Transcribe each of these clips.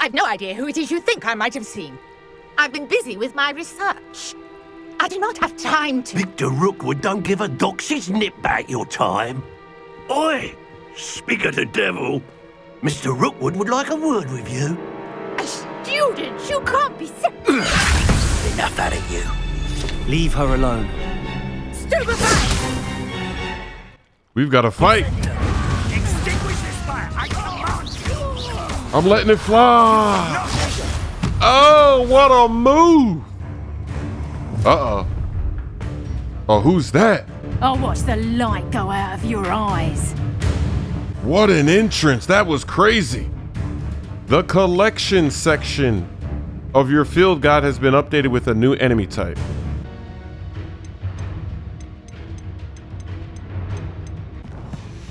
I've no idea who it is you think I might have seen. I've been busy with my research. I do not have time to... Victor Rookwood don't give a doxy's nip back your time. Oi! Speak of the devil. Mr. Rookwood would like a word with you. A student? You can't be Enough out of you. Leave her alone. Stupefy! We've got to fight. Extinguish this fire. I command you. I'm letting it fly. Oh, what a move. Uh-oh. Oh, who's that? I'll watch the light go out of your eyes. What an entrance. That was crazy. The collection section of your field guide has been updated with a new enemy type.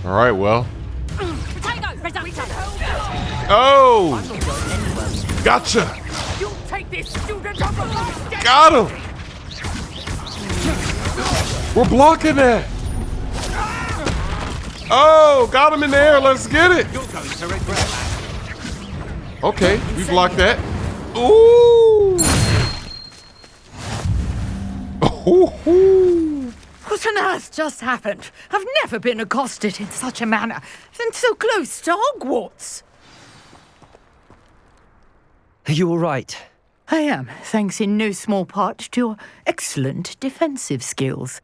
All right, well. Oh! Gotcha! You take this student off of my stage! Got him! We're blocking that! Oh, got him in the air. Let's get it. Okay, we blocked that. Ooh! Ooh! What on earth just happened? I've never been accosted in such a manner, and so close to Hogwarts. Are you all right? I am, thanks in no small part to your excellent defensive skills.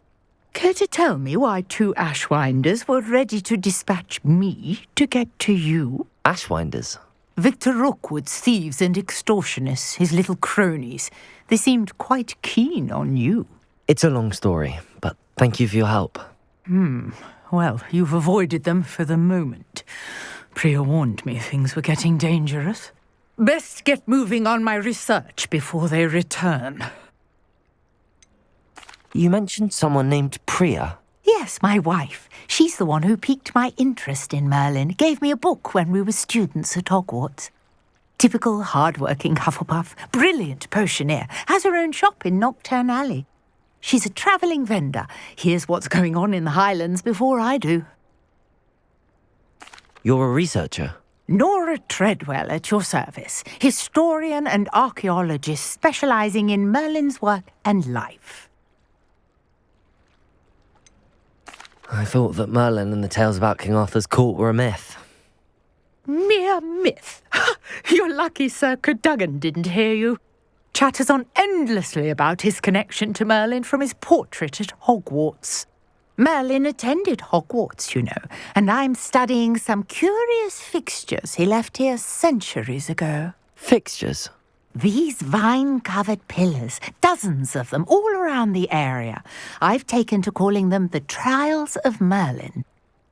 Care to tell me why two Ashwinders were ready to dispatch me to get to you? Ashwinders? Victor Rookwood's thieves and extortionists, his little cronies. They seemed quite keen on you. It's a long story, but thank you for your help. Well, you've avoided them for the moment. Priya warned me things were getting dangerous. Best get moving on my research before they return. You mentioned someone named Priya. Yes, my wife. She's the one who piqued my interest in Merlin. Gave me a book when we were students at Hogwarts. Typical hard-working Hufflepuff, brilliant potioneer, has her own shop in Knockturn Alley. She's a travelling vendor. Hears what's going on in the Highlands before I do. You're a researcher? Nora Treadwell at your service, historian and archaeologist specialising in Merlin's work and life. I thought that Merlin and the tales about King Arthur's court were a myth. Mere myth. You're lucky Sir Cadogan didn't hear you. Chatters on endlessly about his connection to Merlin from his portrait at Hogwarts. Merlin attended Hogwarts, you know, and I'm studying some curious fixtures he left here centuries ago. Fixtures? These vine-covered pillars, dozens of them, all around the area. I've taken to calling them the Trials of Merlin.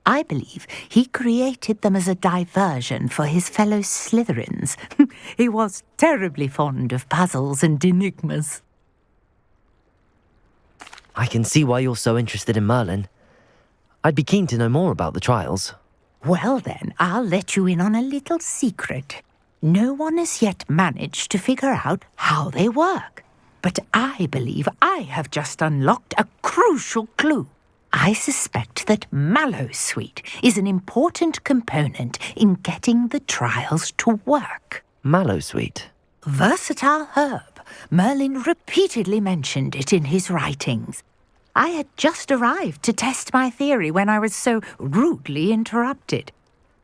I believe he created them as a diversion for his fellow Slytherins. He was terribly fond of puzzles and enigmas. I can see why you're so interested in Merlin. I'd be keen to know more about the trials. Well then, I'll let you in on a little secret. No one has yet managed to figure out how they work. But I believe I have just unlocked a crucial clue. I suspect that Mallowsweet is an important component in getting the trials to work. Mallowsweet? Versatile herb. Merlin repeatedly mentioned it in his writings. I had just arrived to test my theory when I was so rudely interrupted.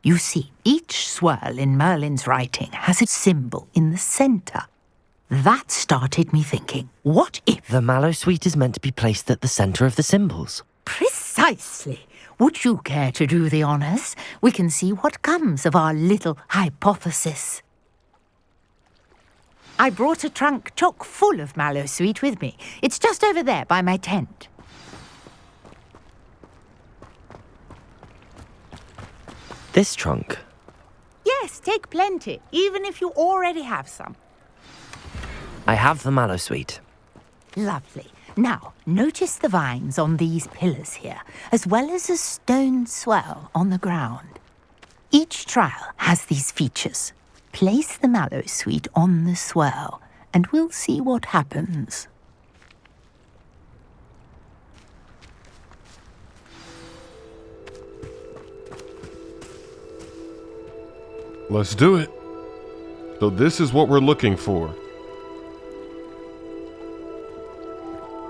You see, each swirl in Merlin's writing has a symbol in the centre. That started me thinking, what if... The Mallowsweet is meant to be placed at the centre of the symbols. Precisely. Would you care to do the honours? We can see what comes of our little hypothesis. I brought a trunk chock full of Mallowsweet with me. It's just over there by my tent. This trunk? Yes, take plenty, even if you already have some. I have the Mallowsweet. Lovely. Now, notice the vines on these pillars here, as well as a stone swell on the ground. Each trial has these features. Place the Mallowsweet on the swell, and we'll see what happens. Let's do it. So this is what we're looking for.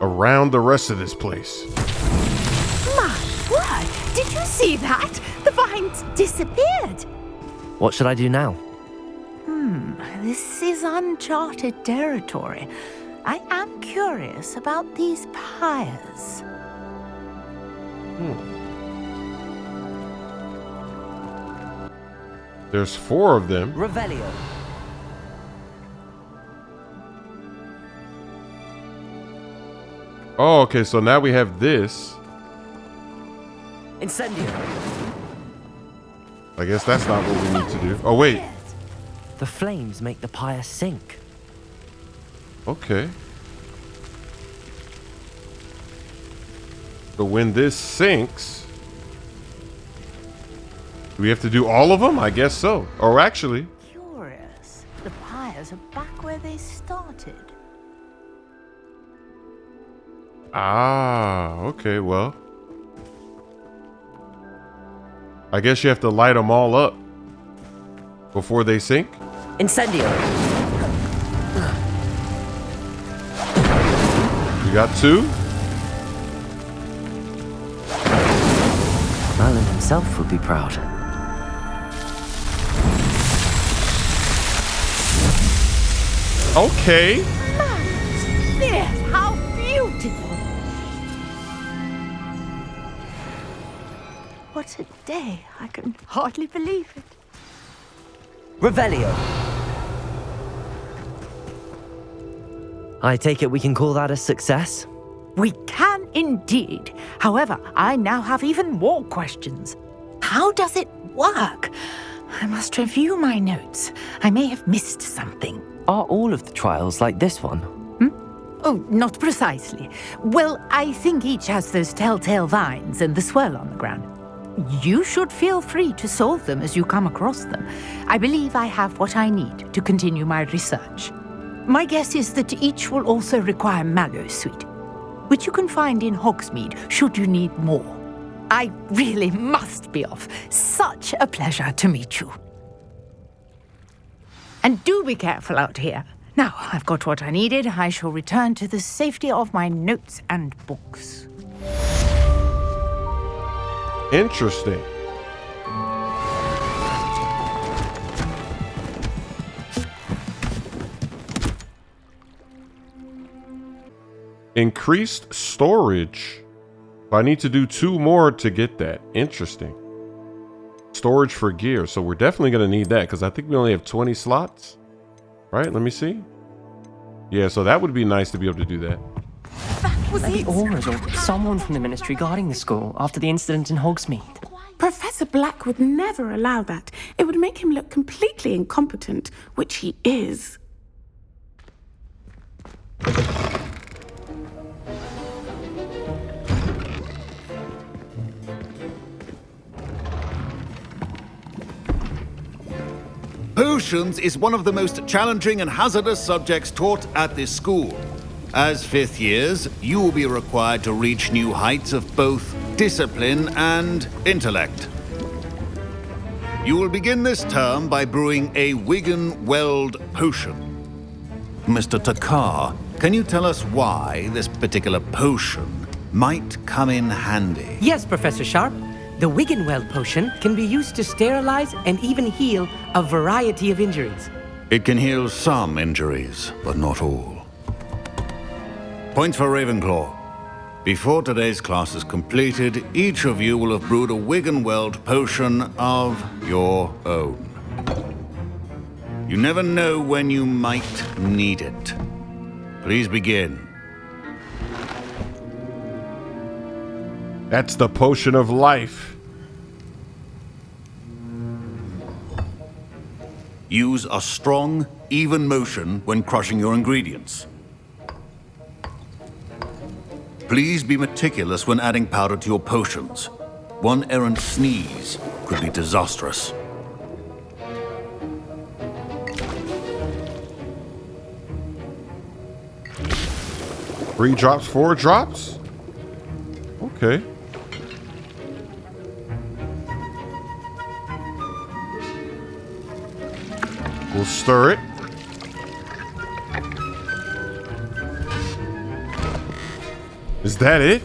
Around the rest of this place. My word! Did you see that? The vines disappeared. What should I do now? This is uncharted territory. I am curious about these pyres. There's 4 of them. Revelio. Oh, okay, so now we have this. Incendio. I guess that's not what we need to do. Oh, wait. The flames make the pyre sink. Okay. So when this sinks, do we have to do all of them? I guess so. Or actually, Curious. The pyres are back where they started. okay, well. I guess you have to light them all up before they sink. Incendio. You got 2? Merlin himself would be proud. Okay. Yes, how beautiful! What a day. I can hardly believe it. Revelio. I take it we can call that a success? We can indeed. However, I now have even more questions. How does it work? I must review my notes. I may have missed something. Are all of the trials like this one? Oh, not precisely. Well, I think each has those telltale vines and the swirl on the ground. You should feel free to solve them as you come across them. I believe I have what I need to continue my research. My guess is that each will also require mallow sweet, which you can find in Hogsmeade should you need more. I really must be off. Such a pleasure to meet you. And do be careful out here. Now, I've got what I needed. I shall return to the safety of my notes and books. Interesting. Increased storage. I need to do 2 more to get that. Interesting. Storage for gear. So we're definitely going to need that because I think we only have 20 slots. Right? Let me see. Yeah, so that would be nice to be able to do that. Maybe Aura's or someone from the ministry guarding the school after the incident in Hogsmeade. Professor Black would never allow that. It would make him look completely incompetent, which he is. Potions is one of the most challenging and hazardous subjects taught at this school. As 5th years, you will be required to reach new heights of both discipline and intellect. You will begin this term by brewing a Wigan-Weld potion. Mr. Takar, can you tell us why this particular potion might come in handy? Yes, Professor Sharp. The Wigan-Weld potion can be used to sterilize and even heal a variety of injuries. It can heal some injuries, but not all. Points for Ravenclaw. Before today's class is completed, each of you will have brewed a Wigan-Weld potion of your own. You never know when you might need it. Please begin. That's the potion of life. Use a strong, even motion when crushing your ingredients. Please be meticulous when adding powder to your potions. One errant sneeze could be disastrous. Three drops, 4 drops? Okay. We'll stir it. Is that it?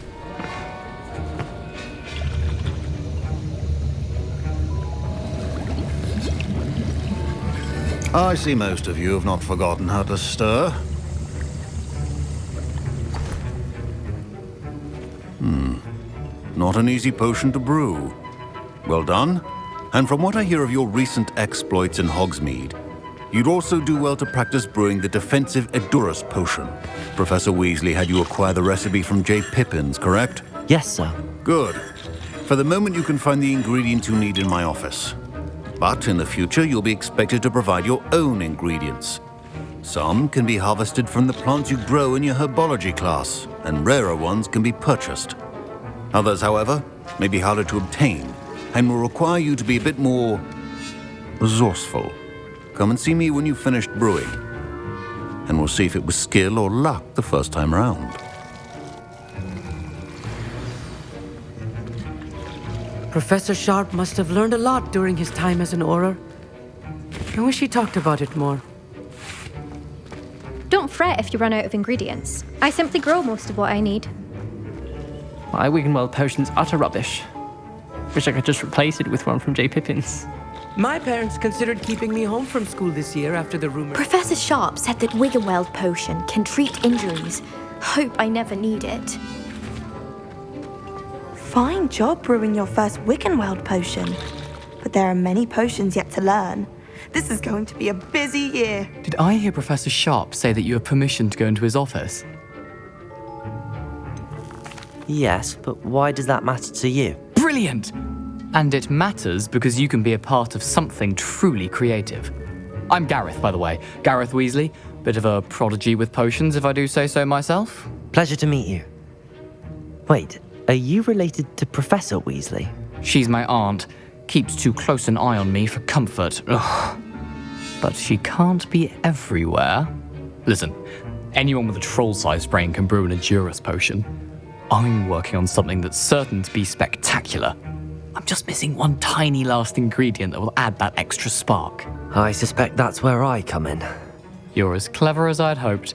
I see most of you have not forgotten how to stir. Not an easy potion to brew. Well done. And from what I hear of your recent exploits in Hogsmeade, you'd also do well to practice brewing the defensive Edurus potion. Professor Weasley had you acquire the recipe from J. Pippin's, correct? Yes, sir. Good. For the moment, you can find the ingredients you need in my office. But in the future, you'll be expected to provide your own ingredients. Some can be harvested from the plants you grow in your herbology class, and rarer ones can be purchased. Others, however, may be harder to obtain, and will require you to be a bit more resourceful. Come and see me when you've finished brewing, and we'll see if it was skill or luck the first time round. Professor Sharp must have learned a lot during his time as an Auror. I wish he talked about it more. Don't fret if you run out of ingredients. I simply grow most of what I need. My Wiggenweld potion's utter rubbish. Wish I could just replace it with one from J. Pippin's. My parents considered keeping me home from school this year after the rumor. Professor Sharp said that Wiggenweld potion can treat injuries. Hope I never need it. Fine job brewing your first Wiggenweld potion. But there are many potions yet to learn. This is going to be a busy year. Did I hear Professor Sharp say that you have permission to go into his office? Yes, but why does that matter to you? Brilliant! And it matters because you can be a part of something truly creative. I'm Gareth, by the way. Gareth Weasley. Bit of a prodigy with potions, if I do say so myself. Pleasure to meet you. Wait, are you related to Professor Weasley? She's my aunt. Keeps too close an eye on me for comfort. Ugh. But she can't be everywhere. Listen, anyone with a troll-sized brain can brew an Edurus potion. I'm working on something that's certain to be spectacular. I'm just missing one tiny last ingredient that will add that extra spark. I suspect that's where I come in. You're as clever as I'd hoped.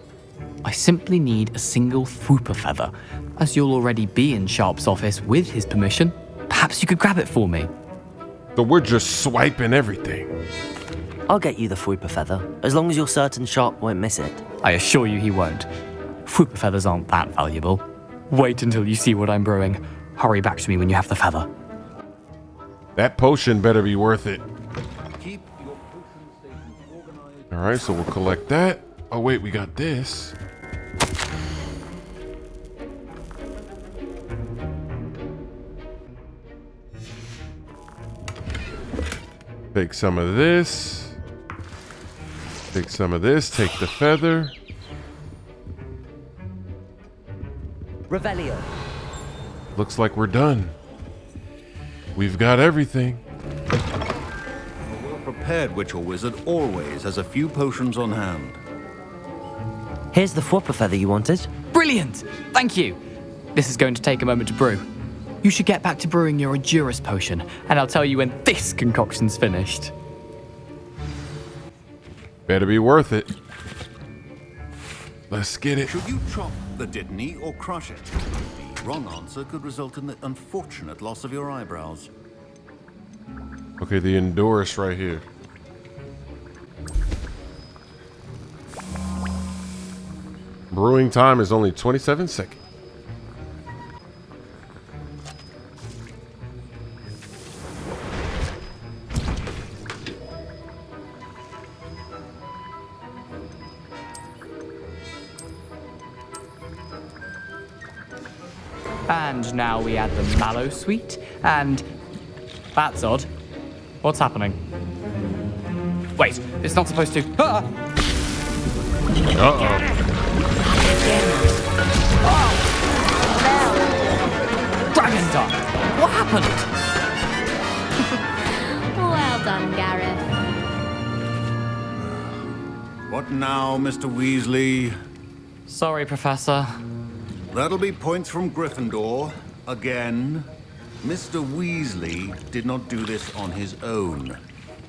I simply need a single Fwooper feather. As you'll already be in Sharp's office with his permission, perhaps you could grab it for me. So we're just swiping everything. I'll get you the Fwooper feather, as long as you're certain Sharp won't miss it. I assure you he won't. Fwooper feathers aren't that valuable. Wait until you see what I'm brewing. Hurry back to me when you have the feather. That potion better be worth it. All right, so we'll collect that. Oh, wait, we got this. Take some of this. Take some of this. Take the feather. Revelio. Looks like we're done. We've got everything. A well-prepared witch or wizard always has a few potions on hand. Here's the Fwooper feather you wanted. Brilliant! Thank you. This is going to take a moment to brew. You should get back to brewing your Edurus potion, and I'll tell you when this concoction's finished. Better be worth it. Let's get it. Should you chop the Dittany or crush it? The wrong answer could result in the unfortunate loss of your eyebrows. Okay, the Edurus right here. Brewing time is only 27 seconds. And now we add the mallow sweet, and that's odd. What's happening? Wait, it's not supposed to. Ah! Uh-oh. Dragon Dunk! What happened? Well done, Gareth. What now, Mr. Weasley? Sorry, Professor. That'll be points from Gryffindor. Again. Mr. Weasley did not do this on his own.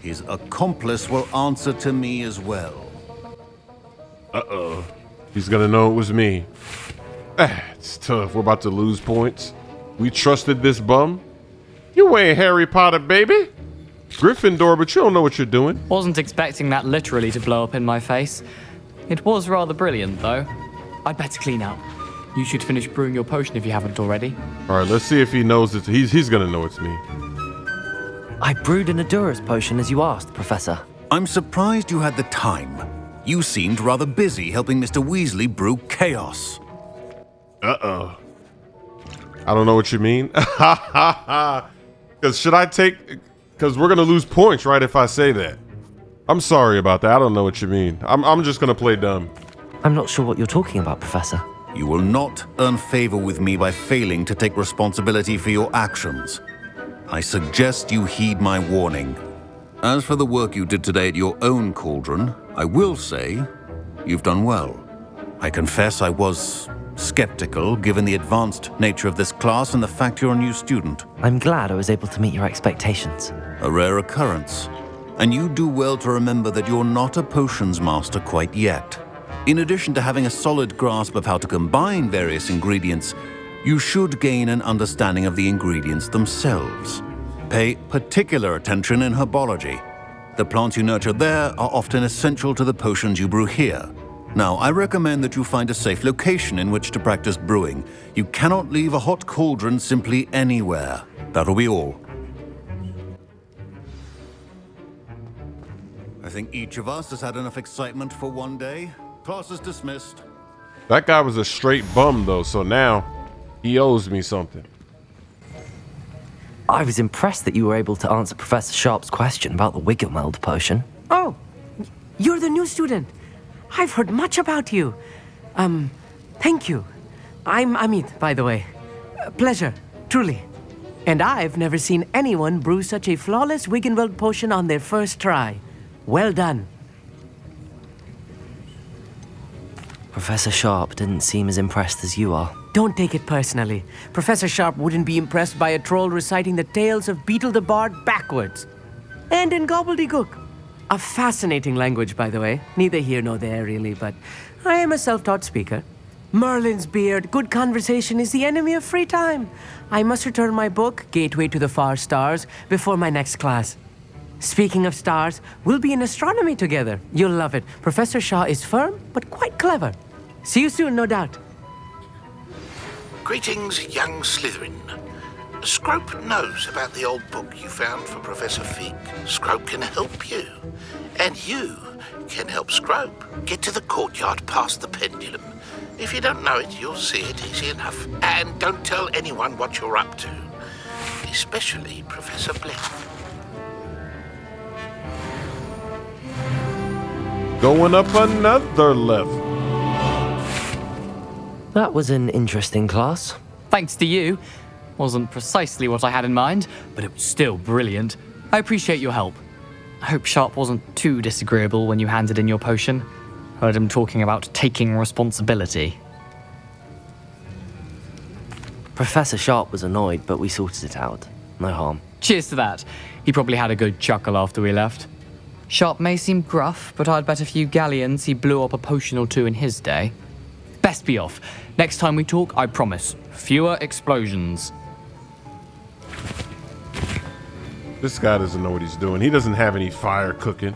his accomplice will answer to me as well. Uh-oh. He's gonna know it was me. It's tough. We're about to lose points. We trusted this bum. You ain't Harry Potter, baby. Gryffindor, but you don't know what you're doing. Wasn't expecting that literally to blow up in my face. It was rather brilliant, though. I'd better clean up. You should finish brewing your potion if you haven't already. All right, let's see if he knows it. He's gonna know it's me. I brewed an Adurus potion as you asked, Professor. I'm surprised you had the time. You seemed rather busy helping Mr. Weasley brew chaos. Uh-oh. I don't know what you mean. Because should I take... Because we're going to lose points, right, if I say that. I'm sorry about that. I don't know what you mean. I'm just going to play dumb. I'm not sure what you're talking about, Professor. You will not earn favor with me by failing to take responsibility for your actions. I suggest you heed my warning. As for the work you did today at your own cauldron, I will say you've done well. I confess I was skeptical given the advanced nature of this class and the fact you're a new student. I'm glad I was able to meet your expectations. A rare occurrence. And you do well to remember that you're not a potions master quite yet. In addition to having a solid grasp of how to combine various ingredients, you should gain an understanding of the ingredients themselves. Pay particular attention in herbology. The plants you nurture there are often essential to the potions you brew here. Now, I recommend that you find a safe location in which to practice brewing. You cannot leave a hot cauldron simply anywhere. That'll be all. I think each of us has had enough excitement for one day. Class is dismissed. That guy was a straight bum, though, so now he owes me something. I was impressed that you were able to answer Professor Sharp's question about the Wiggenweld potion. Oh, you're the new student. I've heard much about you. Thank you. I'm Amit, by the way. Pleasure, truly. And I've never seen anyone brew such a flawless Wiggenweld potion on their first try. Well done. Professor Sharp didn't seem as impressed as you are. Don't take it personally. Professor Sharp wouldn't be impressed by a troll reciting the tales of Beetle the Bard backwards. And in gobbledygook. A fascinating language, by the way. Neither here nor there, really, but I am a self-taught speaker. Merlin's beard, good conversation is the enemy of free time. I must return my book, Gateway to the Far Stars, before my next class. Speaking of stars, we'll be in astronomy together. You'll love it. Professor Shaw is firm, but quite clever. See you soon, no doubt. Greetings, young Slytherin. Scrope knows about the old book you found for Professor Fig. Scrope can help you. And you can help Scrope. Get to the courtyard past the pendulum. If you don't know it, you'll see it easy enough. And don't tell anyone what you're up to. Especially Professor Blake. Going up another level. That was an interesting class. Thanks to you. Wasn't precisely what I had in mind, but it was still brilliant. I appreciate your help. I hope Sharp wasn't too disagreeable when you handed in your potion. Heard him talking about taking responsibility. Professor Sharp was annoyed, but we sorted it out. No harm. Cheers to that. He probably had a good chuckle after we left. Sharp may seem gruff, but I'd bet a few galleons he blew up a potion or two in his day. Best be off. Next time we talk, I promise, fewer explosions. This guy doesn't know what he's doing. He doesn't have any fire cooking.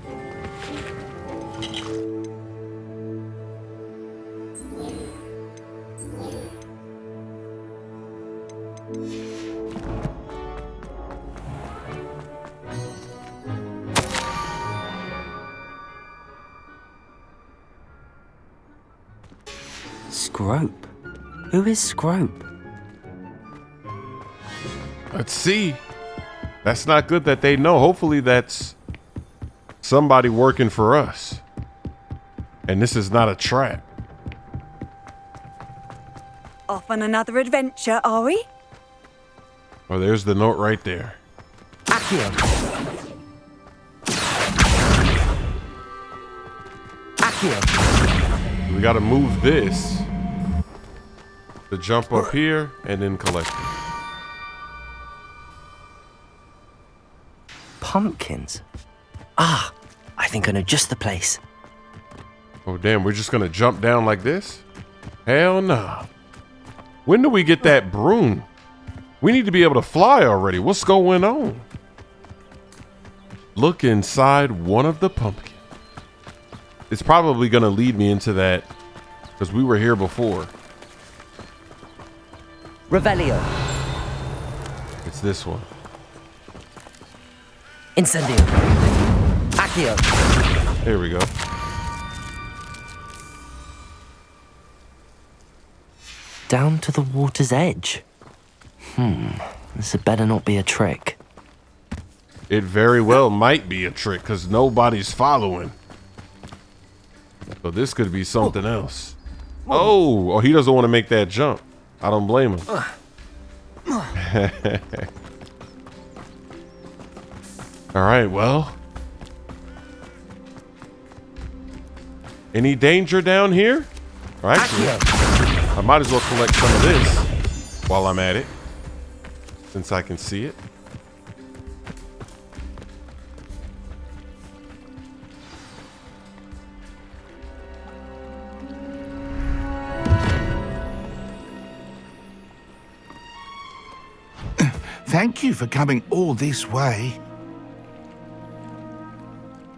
Scrope? Who is Scrope? Let's see. That's not good that they know. Hopefully that's somebody working for us. And this is not a trap. Off on another adventure, are we? Oh, there's the note right there. Accio. Accio. We gotta move this to jump up here and then collect it. Pumpkins? Ah, I think I know just the place. Oh, damn, we're just gonna jump down like this? Hell no. When do we get that broom? We need to be able to fly already. What's going on? Look inside one of the pumpkins. It's probably gonna lead me into that because we were here before. Revelio. It's this one. Incendio. Accio. There we go. Down to the water's edge. This had better not be a trick. It very well might be a trick because nobody's following. So this could be something else. Oh, he doesn't want to make that jump. I don't blame him. All right, well. Any danger down here? All right, I might as well collect some of this while I'm at it, since I can see it. Thank you for coming all this way.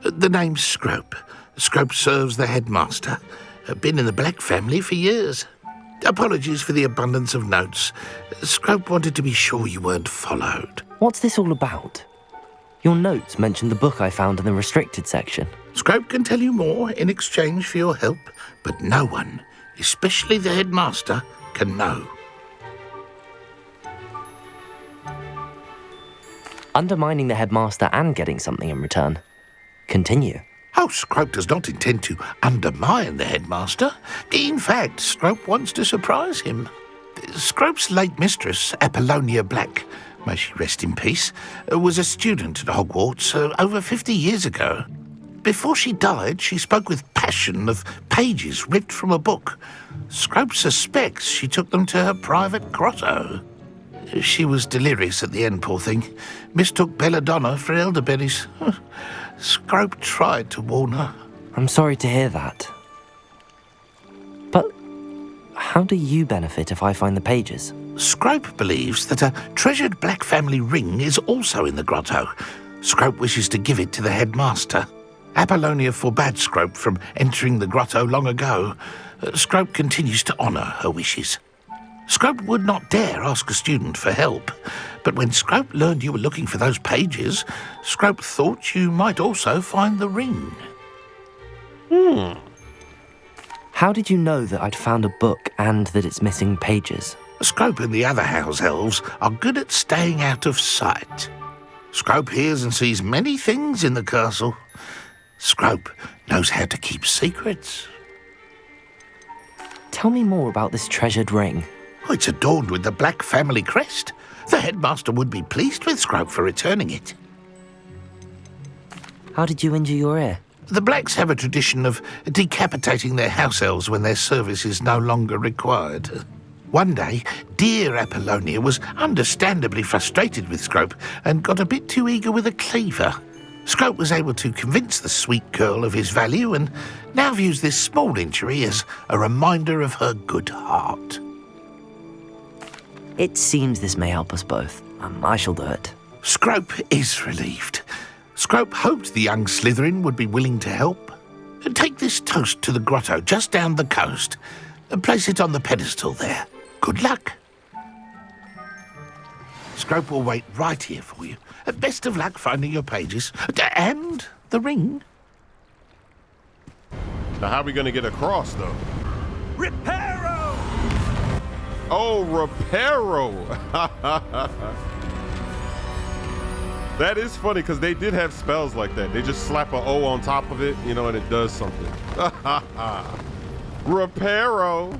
The name's Scrope. Scrope serves the headmaster. Been in the Black family for years. Apologies for the abundance of notes. Scrope wanted to be sure you weren't followed. What's this all about? Your notes mentioned the book I found in the restricted section. Scrope can tell you more in exchange for your help, but no one, especially the headmaster, can know. Undermining the headmaster and getting something in return. Continue. Oh, Scrope does not intend to undermine the headmaster. In fact, Scrope wants to surprise him. Scrope's late mistress, Apollonia Black, may she rest in peace, was a student at Hogwarts over 50 years ago. Before she died, she spoke with passion of pages ripped from a book. Scrope suspects she took them to her private grotto. She was delirious at the end, poor thing. Mistook belladonna for elderberries. Scrope tried to warn her. I'm sorry to hear that. But how do you benefit if I find the pages? Scrope believes that a treasured Black family ring is also in the grotto. Scrope wishes to give it to the headmaster. Apollonia forbade Scrope from entering the grotto long ago. Scrope continues to honour her wishes. Scrope would not dare ask a student for help, but when Scrope learned you were looking for those pages, Scrope thought you might also find the ring. How did you know that I'd found a book and that it's missing pages? Scrope and the other house elves are good at staying out of sight. Scrope hears and sees many things in the castle. Scrope knows how to keep secrets. Tell me more about this treasured ring. It's adorned with the Black family crest. The headmaster would be pleased with Scrope for returning it. How did you injure your ear? The Blacks have a tradition of decapitating their house elves when their service is no longer required. One day, dear Apollonia was understandably frustrated with Scrope and got a bit too eager with a cleaver. Scrope was able to convince the sweet girl of his value and now views this small injury as a reminder of her good heart. It seems this may help us both. I shall do it. Scrope is relieved. Scrope hoped the young Slytherin would be willing to help. Take this toast to the grotto just down the coast and place it on the pedestal there. Good luck. Scrope will wait right here for you. Best of luck finding your pages and the ring. Now, how are we going to get across, though? Reparo! Oh, Reparo! That is funny, because they did have spells like that. They just slap an O on top of it, you know, and it does something. Reparo!